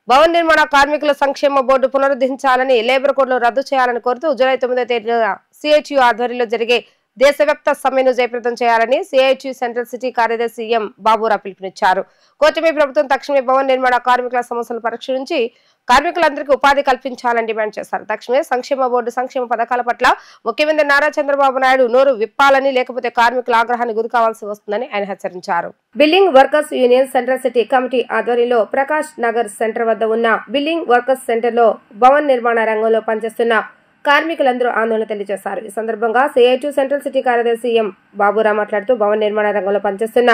భవన నిర్మాణ కార్మికుల సంక్షేమ బోర్డు పునరుద్ధరించాలని లేబర్ కోడ్లు రద్దు చేయాలని కోరుతూ జూలై 9వ తేదీన సిఐటియు ఆధ్వర్యంలో జరిగే దేశవ్యాప్త సమ్మెను జయప్రదం చేయాలని సిఐటియు సెంట్రల్ సిటీ కార్యదర్శి ఎం బాబురావు పిలుపునిచ్చారు. కూటమి ప్రభుత్వం తక్షణమే భవన నిర్మాణ కార్మికుల సమస్యలను పరిష్కరించి కార్మికులందరికీ ఉపాధి కల్పించాలని డిమాండ్ చేశారు. తక్షణమే సంక్షేమ బోర్డు సంక్షేమ పథకాల పట్ల ముఖ్యమంత్రి నారా చంద్రబాబు నాయుడు నోరు విప్పాలని, లేకపోతే కార్మికుల ఆగ్రహాన్ని గురి కావాల్సి వస్తుందని ఆయన హెచ్చరించారు. Building workers union central city committee ఆధ్వర్యంలో ప్రకాష్ నగర్ సెంటర్ వద్ద ఉన్న బిల్డింగ్ వర్కర్స్ సెంటర్ లో భవన నిర్మాణ రంగంలో పనిచేస్తున్న కార్మికులందరూ ఆందోళన తెలియజేశారు. ఈ సందర్భంగా సిఐటియు సెంట్రల్ సిటీ కార్యదర్శి ఎం బాబురావు మాట్లాడుతూ భవన నిర్మాణ రంగంలో పనిచేస్తున్న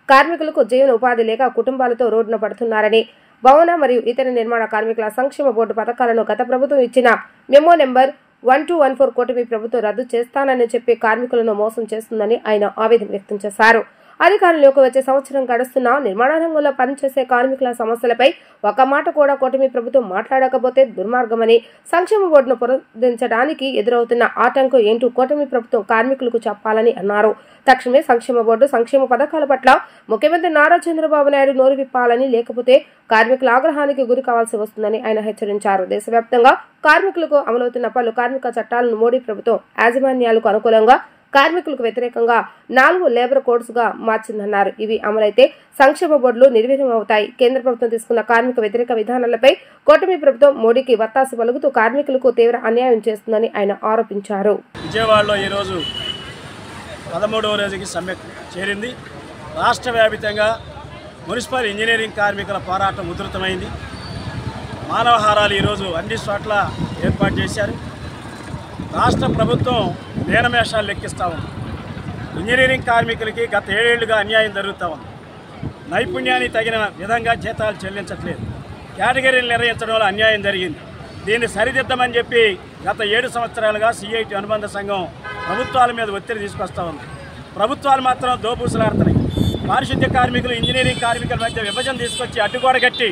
కార్మికులకు జీవన ఉపాధి లేక కుటుంబాలతో రోడ్డున పడుతున్నారని, భవన మరియు ఇతర నిర్మాణ కార్మికుల సంక్షేమ బోర్డు పథకాలను గత ప్రభుత్వం ఇచ్చిన మెమో నెంబర్ 1214 కూటమి ప్రభుత్వం రద్దు చేస్తానని చెప్పి కార్మికులను మోసం చేస్తుందని ఆయన ఆవేదన వ్యక్తం చేశారు. అధికారంలోకి వచ్చే సంవత్సరం గడుస్తున్నా నిర్మాణ రంగంలో పనిచేసే కార్మికుల సమస్యలపై ఒక మాట కూడా కూటమి ప్రభుత్వం మాట్లాడకపోతే దుర్మార్గమని, సంక్షేమ బోర్డును పునరుద్ధరించడానికి ఎదురవుతున్న ఆటంకం ఏంటో కూటమి ప్రభుత్వం కార్మికులకు చెప్పాలని అన్నారు. తక్షణమే సంక్షేమ బోర్డు సంక్షేమ పథకాల పట్ల ముఖ్యమంత్రి నారా చంద్రబాబు నాయుడు నోరు విప్పాలని, లేకపోతే కార్మికుల ఆగ్రహానికి గురి కావాల్సి వస్తుందని ఆయన హెచ్చరించారు. దేశవ్యాప్తంగా కార్మికులకు అమలవుతున్న పలు కార్మిక చట్టాలను మోడీ ప్రభుత్వం యాజమాన్యాలకు అనుకూలంగా, కార్మికులకు వ్యతిరేకంగా 4 లేబర్ కోడ్స్ గా మార్చిందన్నారు. ఇవి అమలైతే సంక్షేమ బోర్డులు నిర్వీర్యం అవుతాయి. కేంద్ర ప్రభుత్వం తీసుకున్న కార్మిక వ్యతిరేక విధానాలపై కూటమి ప్రభుత్వం మోడీకి వత్తాసు పలుకుతూ కార్మికులకు తీవ్ర అన్యాయం చేస్తుందని ఆయన ఆరోపించారు. విజయవాడలో ఈరోజు 13వ రోజుకి సమ్మె చేరింది. రాష్ట్ర వ్యాప్తంగా మున్సిపల్ ఇంజనీరింగ్ కార్మికుల పోరాటం ఉధృతమైంది. మానవహారాలు ఈరోజు అన్ని చోట్ల ఏర్పాటు చేశారు. రాష్ట్ర ప్రభుత్వం నేనమేషాలు లెక్కిస్తూ ఉంది. ఇంజనీరింగ్ కార్మికులకి గత 7 ఏళ్లుగా అన్యాయం జరుగుతూ ఉంది. నైపుణ్యానికి తగిన విధంగా జీతాలు చెల్లించట్లేదు. కేటగిరీలు నిర్ణయించడంలో అన్యాయం జరిగింది. దీన్ని సరిదిద్దమని చెప్పి గత 7 సంవత్సరాలుగా సిఐటి అనుబంధ సంఘం ప్రభుత్వాల మీద ఒత్తిడి తీసుకొస్తూ ఉంది. ప్రభుత్వాలు మాత్రం దోబూసులాడుతున్నాయి. పారిశుద్ధ్య కార్మికులు, ఇంజనీరింగ్ కార్మికుల మధ్య విభజన తీసుకొచ్చి అడ్డుగోడ కట్టి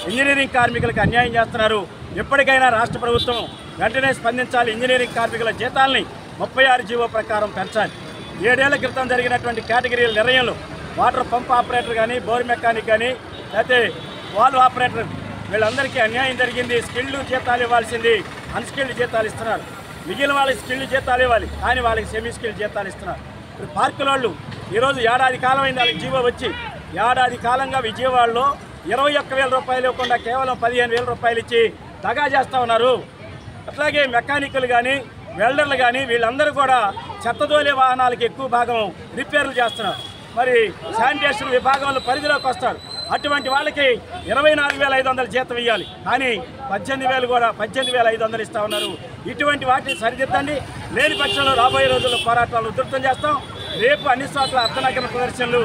ఇంజనీరింగ్ కార్మికులకు అన్యాయం చేస్తున్నారు. ఎప్పటికైనా రాష్ట్ర ప్రభుత్వం వెంటనే స్పందించాలి. ఇంజనీరింగ్ కార్మికుల జీతాలని 36 జీవో ప్రకారం పెంచాలి. 7 ఏళ్ల క్రితం జరిగినటువంటి కేటగిరీల నిర్ణయంలో వాటర్ పంప్ ఆపరేటర్ కానీ, బోర్ మెకానిక్ కానీ, లేకపోతే వాల్వ్ ఆపరేటర్ వీళ్ళందరికీ అన్యాయం జరిగింది. స్కిల్డ్ జీతాలు ఇవ్వాల్సింది అన్స్కిల్డ్ జీతాలు ఇస్తున్నారు. మిగిలిన వాళ్ళకి స్కిల్డ్ జీతాలు ఇవ్వాలి, కానీ వాళ్ళకి సెమీ స్కిల్డ్ జీతాలు ఇస్తున్నారు. ఇప్పుడు పార్కుల వాళ్ళు ఈరోజు ఏడాది కాలం అయింది వాళ్ళకి జీవో వచ్చి. ఏడాది కాలంగా విజయవాడలో 21,000 రూపాయలు ఇవ్వకుండా కేవలం 15,000 రూపాయలు ఇచ్చి దగా చేస్తూ ఉన్నారు. అట్లాగే మెకానికల్ కానీ, వెల్డర్లు కానీ వీళ్ళందరూ కూడా చెత్తదోలే వాహనాలకు ఎక్కువ భాగం రిపేర్లు చేస్తున్నారు. మరి శానిటేషన్ విభాగంలో పరిధిలోకి వస్తారు. అటువంటి వాళ్ళకి 24,500 జీతం ఇవ్వాలి, కానీ 18,500 ఇస్తూ ఉన్నారు. ఇటువంటి వాటిని సరిదిద్దండి. లేని పక్షంలో రాబోయే రోజుల్లో పోరాటాలు ఉధృతం చేస్తాం. రేపు అన్ని చోట్ల అర్ధనగర ప్రదర్శనలు,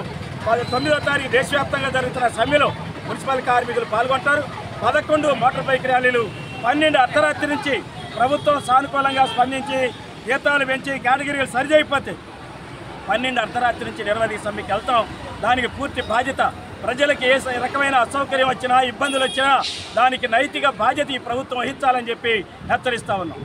9వ తారీఖు దేశవ్యాప్తంగా జరుగుతున్న సమ్మెలో మున్సిపల్ కార్మికులు పాల్గొంటారు. 11 మోటార్ బైక్ ర్యాలీలు, 12 అర్ధరాత్రి నుంచి ప్రభుత్వం సానుకూలంగా స్పందించి జీతాలు పెంచి కేటగిరీలు సరిచేయకపోతే 12 అర్ధరాత్రి నుంచి నిరవధిక సమ్మెకి వెళ్తాం. దానికి పూర్తి బాధ్యత ప్రజలకు ఏ రకమైన అసౌకర్యం వచ్చినా, ఇబ్బందులు వచ్చినా దానికి నైతిక బాధ్యత ఈ ప్రభుత్వం వహించాలని చెప్పి హెచ్చరిస్తా ఉన్నాం.